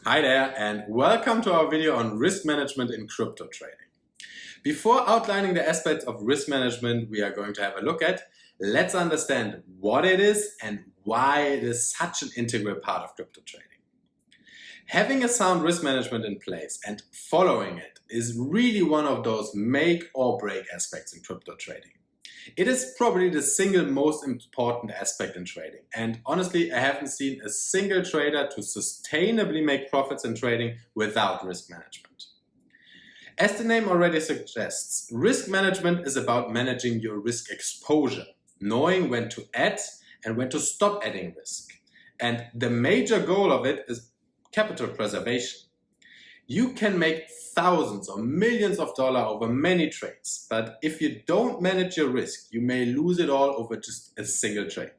Hi there and welcome to our video on risk management in crypto trading. Before outlining the aspects of risk management we are going to have a look at, let's understand what it is and why it is such an integral part of crypto trading. Having a sound risk management in place and following it is really one of those make or break aspects in crypto trading. It is probably the single most important aspect in trading, and honestly I haven't seen a single trader to sustainably make profits in trading without risk management. As the name already suggests, risk management is about managing your risk exposure, knowing when to add and when to stop adding risk. And the major goal of it is capital preservation. You can make thousands or millions of dollars over many trades, but if you don't manage your risk, you may lose it all over just a single trade.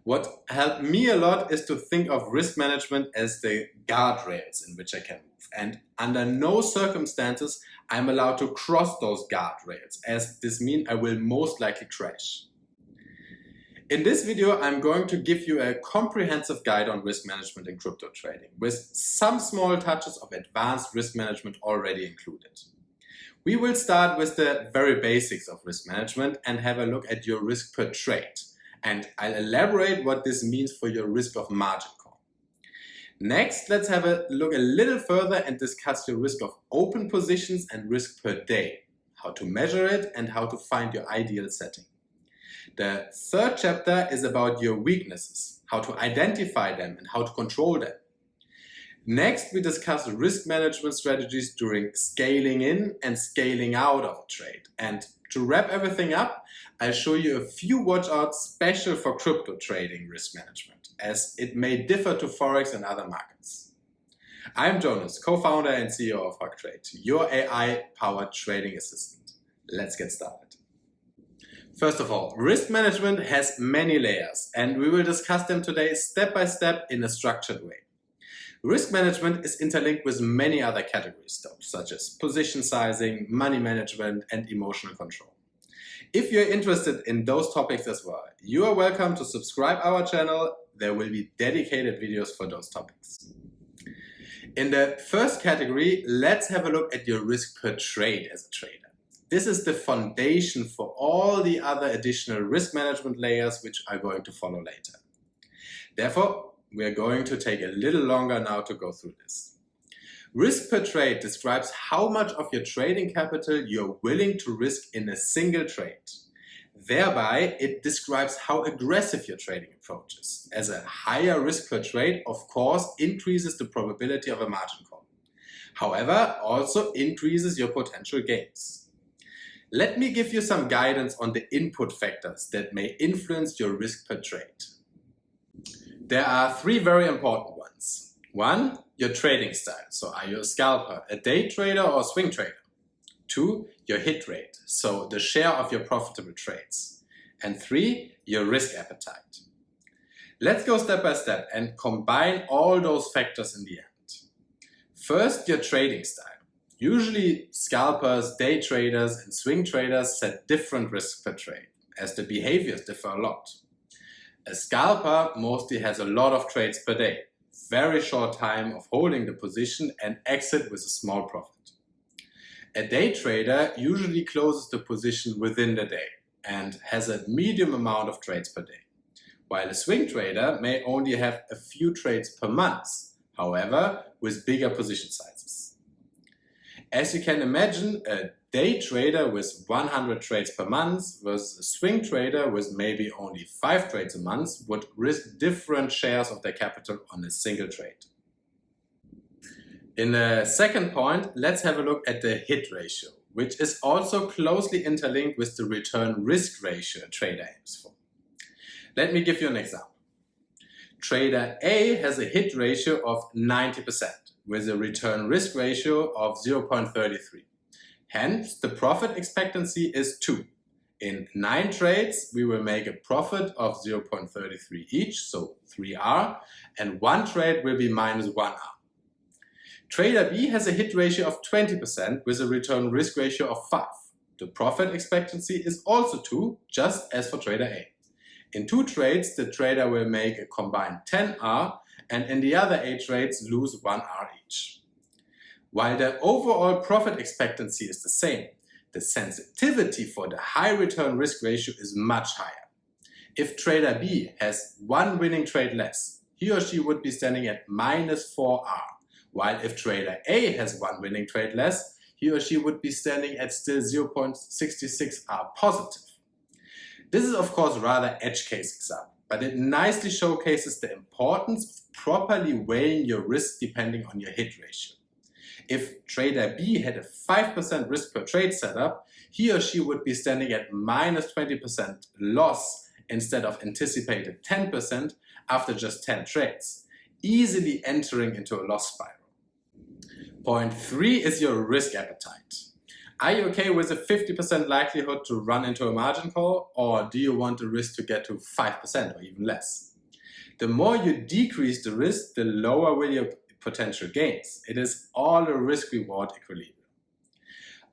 What helped me a lot is to think of risk management as the guardrails in which I can move, and under no circumstances I'm allowed to cross those guardrails, as this means I will most likely crash. In this video, I'm going to give you a comprehensive guide on risk management in crypto trading, with some small touches of advanced risk management already included. We will start with the very basics of risk management and have a look at your risk per trade, and I'll elaborate what this means for your risk of margin call. Next, let's have a look a little further and discuss your risk of open positions and risk per day, how to measure it and how to find your ideal setting. The third chapter is about your weaknesses, how to identify them and how to control them. Next, we discuss risk management strategies during scaling in and scaling out of a trade. And to wrap everything up, I'll show you a few watch-outs special for crypto trading risk management, as it may differ to Forex and other markets. I'm Jonas, co-founder and CEO of Hoc-trade, your AI-powered trading assistant. Let's get started. First of all, risk management has many layers, and we will discuss them today step by step in a structured way. Risk management is interlinked with many other categories though, such as position sizing, money management, and emotional control. If you're interested in those topics as well, you are welcome to subscribe our channel. There will be dedicated videos for those topics. In the first category, let's have a look at your risk per trade as a trader. This is the foundation for all the other additional risk management layers which are going to follow later. Therefore, we are going to take a little longer now to go through this. Risk per trade describes how much of your trading capital you're willing to risk in a single trade. Thereby, it describes how aggressive your trading approach is, as a higher risk per trade, of course, increases the probability of a margin call. However, also increases your potential gains. Let me give you some guidance on the input factors that may influence your risk per trade. There are three very important ones. One, your trading style. So are you a scalper, a day trader or a swing trader? Two, your hit rate. So the share of your profitable trades. And three, your risk appetite. Let's go step by step and combine all those factors in the end. First, your trading style. Usually scalpers, day traders and swing traders set different risks per trade, as the behaviors differ a lot. A scalper mostly has a lot of trades per day, very short time of holding the position and exit with a small profit. A day trader usually closes the position within the day and has a medium amount of trades per day, while a swing trader may only have a few trades per month, however with bigger position sizes. As you can imagine, a day trader with 100 trades per month versus a swing trader with maybe only 5 trades a month would risk different shares of their capital on a single trade. In the second point, let's have a look at the hit ratio, which is also closely interlinked with the return risk ratio a trader aims for. Let me give you an example. Trader A has a hit ratio of 90%. With a return risk ratio of 0.33. Hence, the profit expectancy is 2. In 9 trades, we will make a profit of 0.33 each, so 3R, and 1 trade will be minus 1R. Trader B has a hit ratio of 20% with a return risk ratio of 5. The profit expectancy is also 2, just as for trader A. In 2 trades, the trader will make a combined 10R and in the other 8 trades lose 1 R each. While the overall profit expectancy is the same, the sensitivity for the high return risk ratio is much higher. If trader B has 1 winning trade less, he or she would be standing at -4 R, while if trader A has 1 winning trade less, he or she would be standing at still 0.66 R positive. This is of course rather edge case example, but it nicely showcases the importance of properly weighing your risk depending on your hit ratio. If trader B had a 5% risk per trade setup, he or she would be standing at -20% loss instead of anticipated 10% after just 10 trades, easily entering into a loss spiral. Point 3 is your risk appetite. Are you okay with a 50% likelihood to run into a margin call, or do you want the risk to get to 5% or even less? The more you decrease the risk, the lower will your potential gains. It is all a risk-reward equilibrium.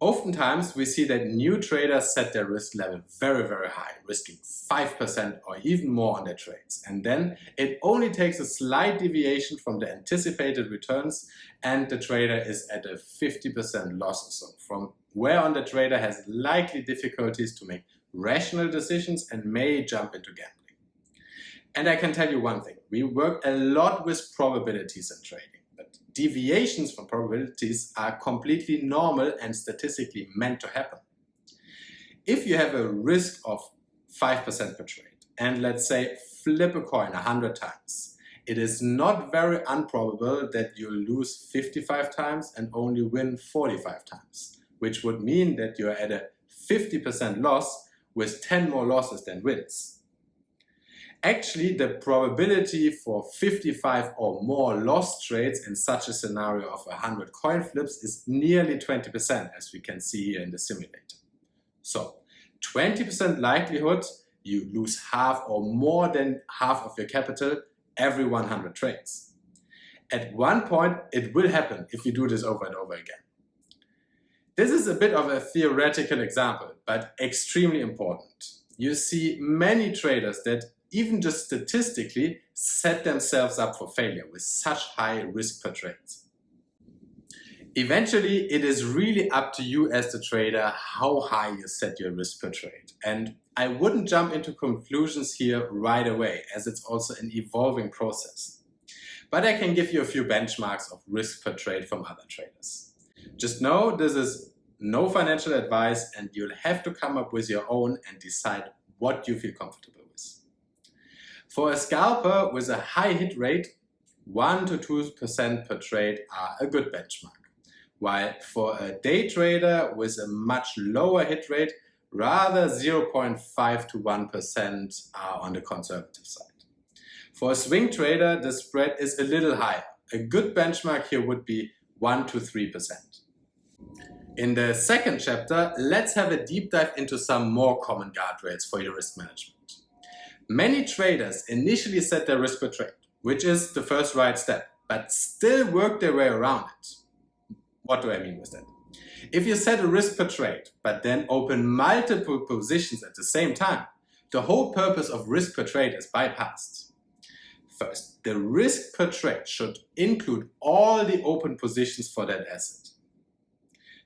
Oftentimes, we see that new traders set their risk level very, very high, risking 5% or even more on their trades. And then it only takes a slight deviation from the anticipated returns and the trader is at a 50% loss or so, from where on the trader has likely difficulties to make rational decisions and may jump into gambling. And I can tell you one thing, we work a lot with probabilities in trading. Deviations from probabilities are completely normal and statistically meant to happen. If you have a risk of 5% per trade and let's say flip a coin 100 times, it is not very improbable that you'll lose 55 times and only win 45 times, which would mean that you're at a 50% loss with 10 more losses than wins. Actually, the probability for 55 or more lost trades in such a scenario of 100 coin flips is nearly 20%, as we can see here in the simulator. So, 20% likelihood you lose half or more than half of your capital every 100 trades. At one point, it will happen if you do this over and over again. This is a bit of a theoretical example, but extremely important. You see many traders that even just statistically set themselves up for failure with such high risk per trade. Eventually, it is really up to you as the trader how high you set your risk per trade. And I wouldn't jump into conclusions here right away, as it's also an evolving process. But I can give you a few benchmarks of risk per trade from other traders. Just know this is no financial advice and you'll have to come up with your own and decide what you feel comfortable with. For a scalper with a high hit rate, 1 to 2% per trade are a good benchmark, while for a day trader with a much lower hit rate, rather 0.5 to 1% are on the conservative side. For a swing trader, the spread is a little higher. A good benchmark here would be 1 to 3%. In the second chapter, let's have a deep dive into some more common guardrails for your risk management. Many traders initially set their risk per trade, which is the first right step, but still work their way around it. What do I mean with that? If you set a risk per trade, but then open multiple positions at the same time, the whole purpose of risk per trade is bypassed. First, the risk per trade should include all the open positions for that asset.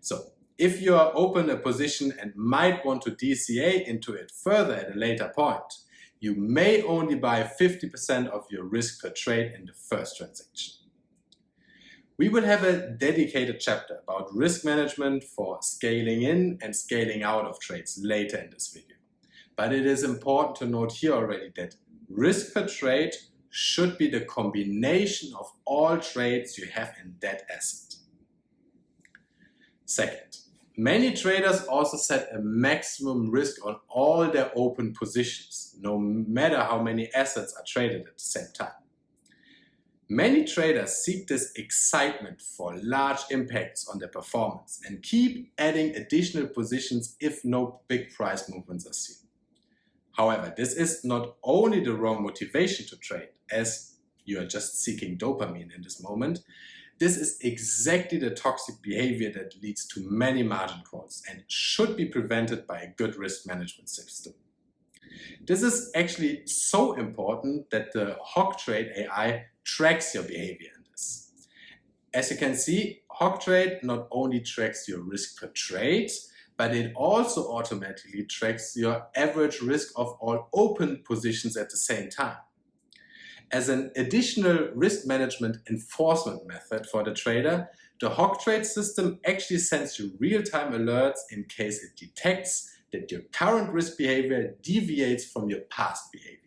So, if you are open a position and might want to DCA into it further at a later point, you may only buy 50% of your risk per trade in the first transaction. We will have a dedicated chapter about risk management for scaling in and scaling out of trades later in this video. But it is important to note here already that risk per trade should be the combination of all trades you have in that asset. Second, many traders also set a maximum risk on all their open positions, no matter how many assets are traded at the same time. Many traders seek this excitement for large impacts on their performance and keep adding additional positions if no big price movements are seen. However, this is not only the wrong motivation to trade, as you are just seeking dopamine in this moment. This is exactly the toxic behavior that leads to many margin calls and should be prevented by a good risk management system. This is actually so important that the Hoc-trade AI tracks your behavior in this. As you can see, Hoc-trade not only tracks your risk per trade, but it also automatically tracks your average risk of all open positions at the same time. As an additional risk management enforcement method for the trader, the Hoc-trade system actually sends you real-time alerts in case it detects that your current risk behavior deviates from your past behavior.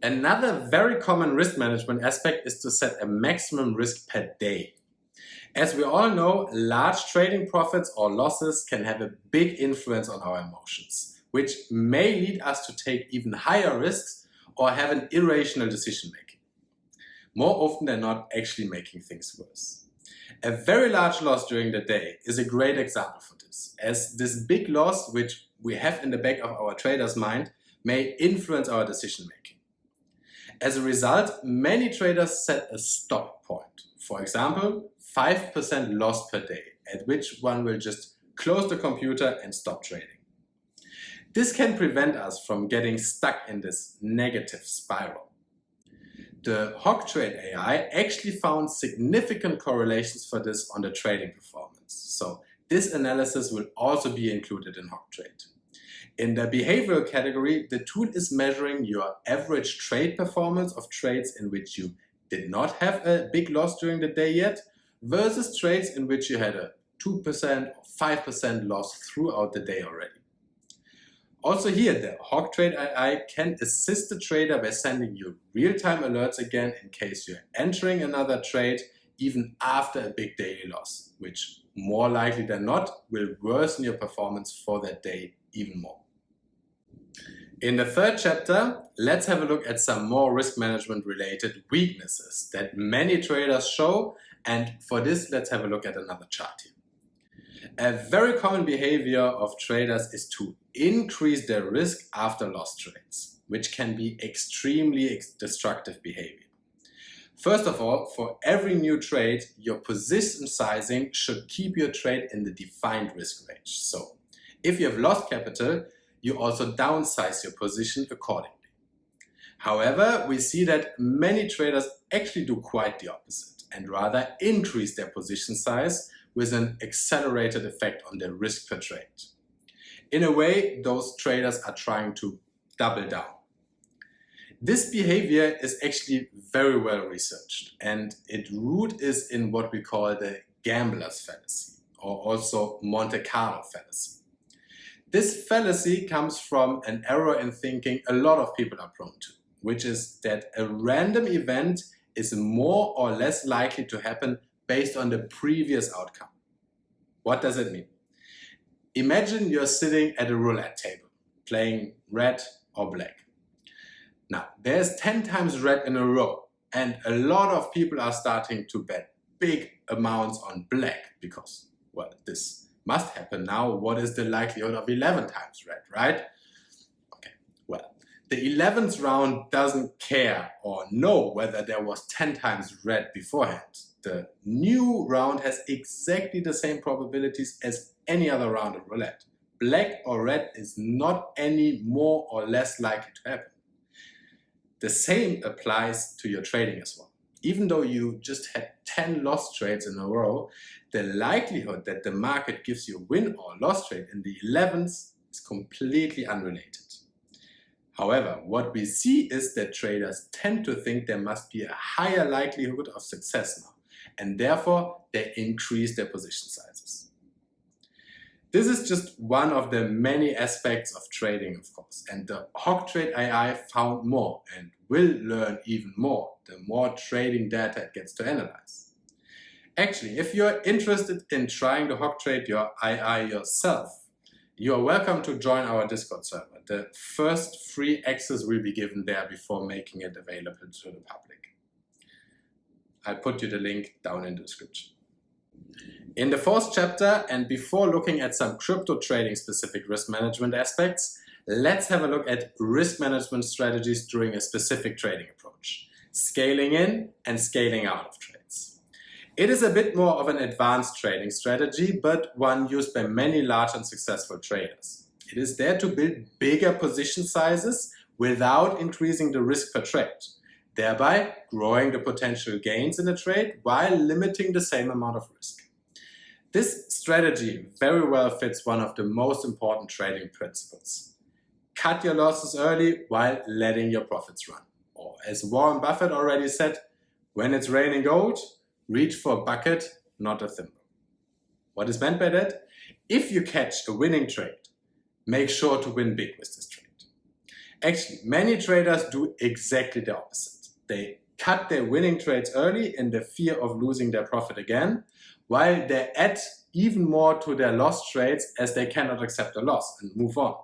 Another very common risk management aspect is to set a maximum risk per day. As we all know, large trading profits or losses can have a big influence on our emotions, which may lead us to take even higher risks or have an irrational decision making. More often than not, actually making things worse. A very large loss during the day is a great example for this, as this big loss, which we have in the back of our trader's mind, may influence our decision making. As a result, many traders set a stop point. For example, 5% loss per day, at which one will just close the computer and stop trading. This can prevent us from getting stuck in this negative spiral. The Hoc-trade AI actually found significant correlations for this on the trading performance. So this analysis will also be included in Hoc-trade. In the behavioral category, the tool is measuring your average trade performance of trades in which you did not have a big loss during the day yet, versus trades in which you had a 2% or 5% loss throughout the day already. Also here, the Hoc-trade AI can assist the trader by sending you real-time alerts again in case you're entering another trade even after a big daily loss, which more likely than not will worsen your performance for that day even more. In the third chapter, let's have a look at some more risk management related weaknesses that many traders show, and for this let's have a look at another chart here. A very common behavior of traders is to increase their risk after lost trades, which can be extremely destructive behavior. First of all, for every new trade, your position sizing should keep your trade in the defined risk range. So if you have lost capital, you also downsize your position accordingly. However, we see that many traders actually do quite the opposite and rather increase their position size with an accelerated effect on their risk per trade. In a way, those traders are trying to double down. This behavior is actually very well researched, and its root is in what we call the gambler's fallacy, or also Monte Carlo fallacy. This fallacy comes from an error in thinking a lot of people are prone to, which is that a random event is more or less likely to happen based on the previous outcome. What does it mean? Imagine you're sitting at a roulette table, playing red or black. Now, there's 10 times red in a row, and a lot of people are starting to bet big amounts on black because, well, this must happen now. What is the likelihood of 11 times red, right? Okay, well, the 11th round doesn't care or know whether there was 10 times red beforehand. The new round has exactly the same probabilities as any other round of roulette. Black or red is not any more or less likely to happen. The same applies to your trading as well. Even though you just had 10 lost trades in a row, the likelihood that the market gives you a win or loss trade in the 11th is completely unrelated. However, what we see is that traders tend to think there must be a higher likelihood of success now, and therefore they increase their position sizes. This is just one of the many aspects of trading, of course, and the Hoc-trade AI found more and will learn even more the more trading data it gets to analyze. Actually, if you're interested in trying to Hoc-trade your AI yourself, you are welcome to join our Discord server. The first free access will be given there before making it available to the public. I'll put you the link down in the description. In the fourth chapter, and before looking at some crypto trading specific risk management aspects, let's have a look at risk management strategies during a specific trading approach, scaling in and scaling out of trades. It is a bit more of an advanced trading strategy, but one used by many large and successful traders. It is there to build bigger position sizes without increasing the risk per trade. thereby growing the potential gains in the trade while limiting the same amount of risk. This strategy very well fits one of the most important trading principles. Cut your losses early while letting your profits run. Or as Warren Buffett already said, when it's raining gold, reach for a bucket, not a thimble. What is meant by that? If you catch a winning trade, make sure to win big with this trade. Actually, many traders do exactly the opposite. They cut their winning trades early in the fear of losing their profit again, while they add even more to their lost trades as they cannot accept a loss and move on.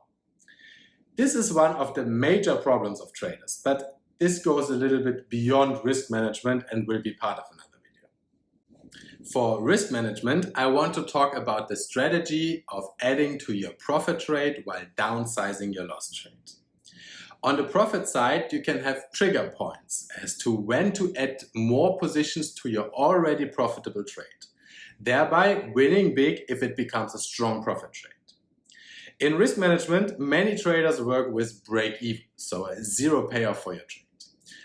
This is one of the major problems of traders, but this goes a little bit beyond risk management and will be part of another video. For risk management, I want to talk about the strategy of adding to your profit trade while downsizing your loss trade. On the profit side, you can have trigger points as to when to add more positions to your already profitable trade, thereby winning big if it becomes a strong profit trade. In risk management, many traders work with break-even, so a zero payoff for your trade.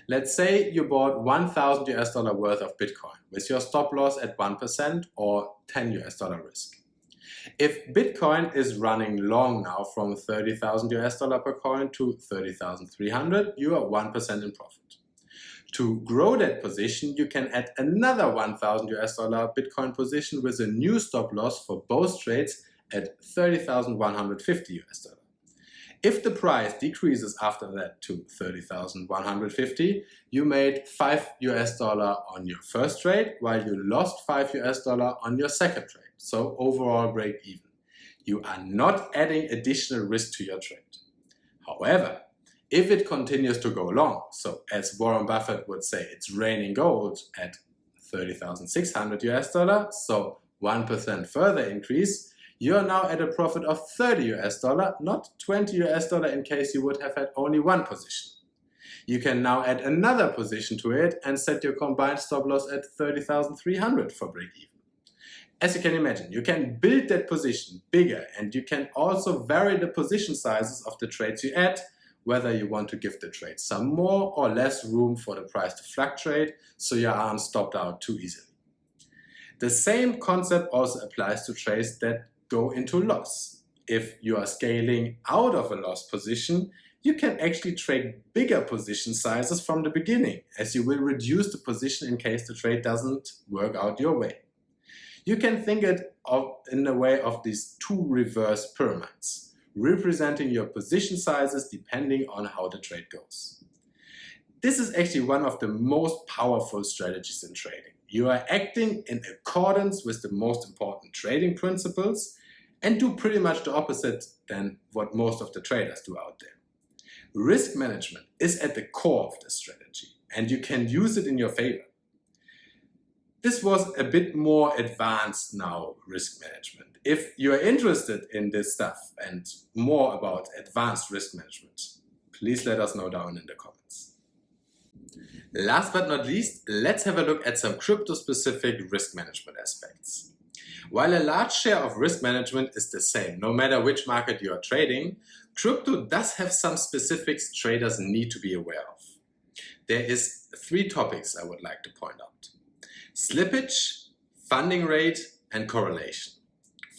Let's say you bought $1,000 worth of Bitcoin with your stop loss at 1% or $10 risk. If Bitcoin is running long now from $30,000 per coin to 30,300, you are 1% in profit. To grow that position, you can add another $1,000 Bitcoin position with a new stop loss for both trades at $30,150. If the price decreases after that to $30,150, you made $5 on your first trade, while you lost $5 on your second trade. So overall break even. You are not adding additional risk to your trade. However, if it continues to go long, so as Warren Buffett would say, it's raining gold at $30,600, so 1% further increase, you are now at a profit of $30, not $20 in case you would have had only one position. You can now add another position to it and set your combined stop loss at 30,300 for break even. As you can imagine, you can build that position bigger, and you can also vary the position sizes of the trades you add, whether you want to give the trade some more or less room for the price to fluctuate so you aren't stopped out too easily. The same concept also applies to trades that go into loss. If you are scaling out of a loss position, you can actually trade bigger position sizes from the beginning, as you will reduce the position in case the trade doesn't work out your way. You can think it in the way of these two reverse pyramids, representing your position sizes depending on how the trade goes. This is actually one of the most powerful strategies in trading. You are acting in accordance with the most important trading principles and do pretty much the opposite than what most of the traders do out there. Risk management is at the core of this strategy, and you can use it in your favor. This was a bit more advanced now, risk management. If you are interested in this stuff and more about advanced risk management, please let us know down in the comments. Last but not least, let's have a look at some crypto-specific risk management aspects. While a large share of risk management is the same, no matter which market you are trading, crypto does have some specifics traders need to be aware of. There is 3 topics I would like to point out: slippage, funding rate, and correlation.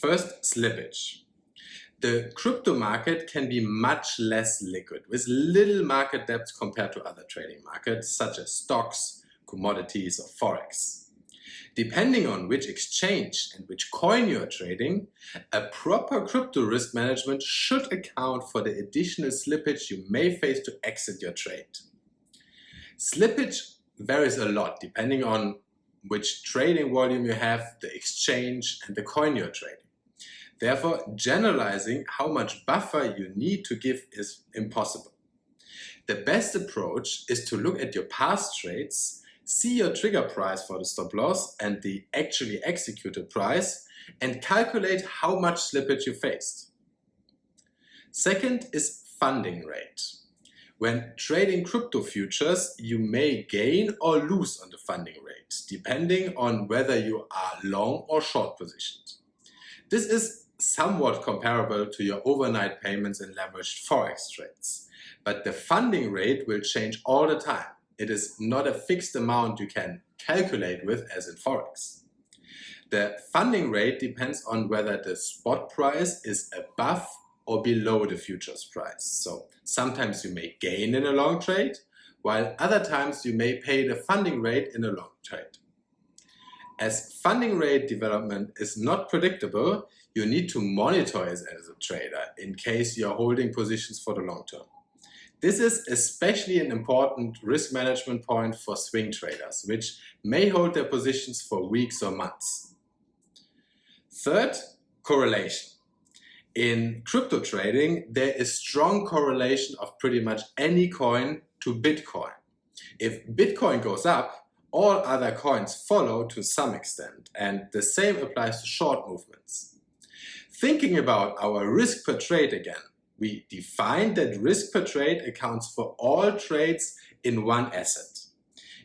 First, slippage. The crypto market can be much less liquid, with little market depth compared to other trading markets, such as stocks, commodities, or forex. Depending on which exchange and which coin you are trading, a proper crypto risk management should account for the additional slippage you may face to exit your trade. Slippage varies a lot depending on which trading volume you have, the exchange, and the coin you're trading. Therefore, generalizing how much buffer you need to give is impossible. The best approach is to look at your past trades, see your trigger price for the stop loss and the actually executed price, and calculate how much slippage you faced. Second is funding rate. When trading crypto futures, you may gain or lose on the funding rate, depending on whether you are long or short positioned. This is somewhat comparable to your overnight payments in leveraged forex trades, but the funding rate will change all the time. it is not a fixed amount you can calculate with as in Forex. The funding rate depends on whether the spot price is above or below the futures price. So sometimes you may gain in a long trade, while other times you may pay the funding rate in a long trade. As funding rate development is not predictable, you need to monitor it as a trader in case you are holding positions for the long term. This is especially an important risk management point for swing traders, which may hold their positions for weeks or months. Third, correlation. In crypto trading, there is strong correlation of pretty much any coin to Bitcoin. If Bitcoin goes up, all other coins follow to some extent, and the same applies to short movements. Thinking about our risk per trade again, we define that risk per trade accounts for all trades in one asset.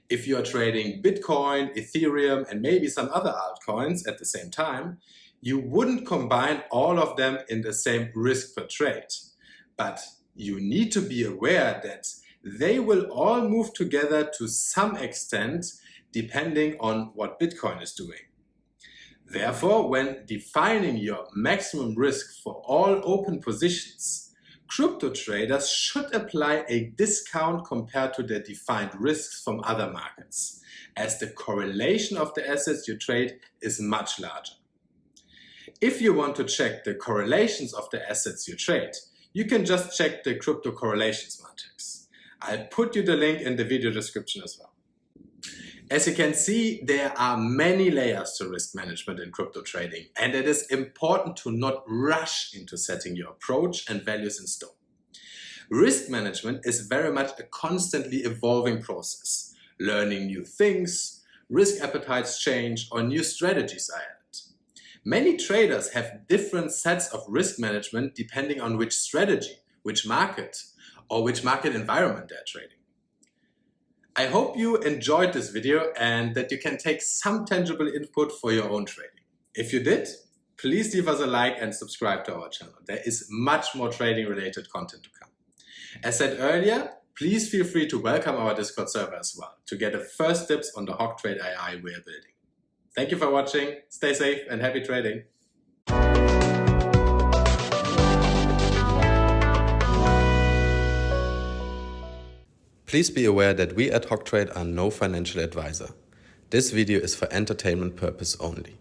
If you are trading Bitcoin, Ethereum, and maybe some other altcoins at the same time, you wouldn't combine all of them in the same risk per trade. But you need to be aware that they will all move together to some extent depending on what Bitcoin is doing. Therefore, when defining your maximum risk for all open positions, crypto traders should apply a discount compared to their defined risks from other markets, as the correlation of the assets you trade is much larger. If you want to check the correlations of the assets you trade, you can just check the crypto correlations matrix. I'll put you the link in the video description as well. As you can see, there are many layers to risk management in crypto trading, and it is important to not rush into setting your approach and values in stone. Risk management is very much a constantly evolving process. Learning new things, risk appetites change, or new strategies are added. Many traders have different sets of risk management depending on which strategy, which market, or which market environment they're trading. I hope you enjoyed this video and that you can take some tangible input for your own trading. If you did, please leave us a like and subscribe to our channel. There is much more trading related content to come. As said earlier, please feel free to welcome our Discord server as well to get the first tips on the Hoc-trade AI we are building. Thank you for watching, stay safe and happy trading. Please be aware that we at Hoc-trade are no financial advisor. This video is for entertainment purpose only.